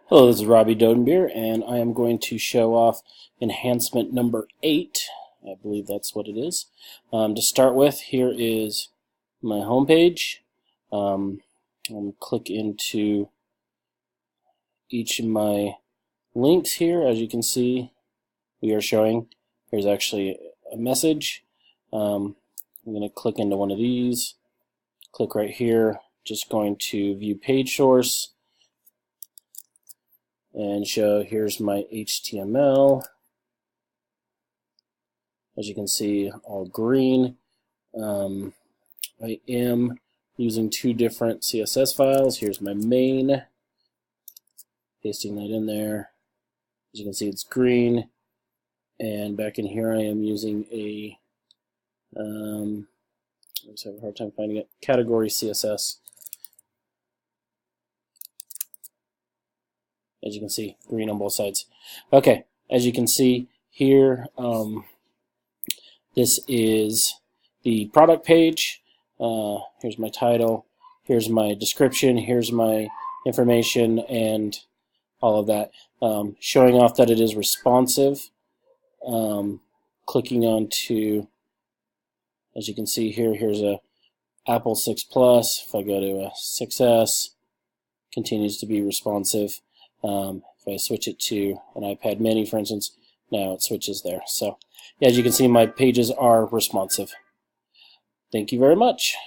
Hello, this is Robbie Dodenbeer, and I am going to show off enhancement number 8. I believe that's what it is. To start with, here is my home page. I'm going to click into each of my links here. As you can see, we are showing, here's actually a message. I'm going to click into one of these, click right here, just going to view page source, and show here's my HTML. As you can see, all green. I am using two different CSS files. Here's my main, pasting that in there. As you can see, it's green. And back in here, I am using a, I just have a hard time finding it, category CSS. As you can see, green on both sides. Okay, as you can see here, this is the product page. Here's my title, here's my description, here's my information, and all of that. Showing off that it is responsive. Clicking on to, as you can see here, here's a Apple 6 Plus. If I go to a 6S, continues to be responsive. If I switch it to an iPad mini, for instance, now it switches there. So, yeah, as you can see, my pages are responsive. Thank you very much.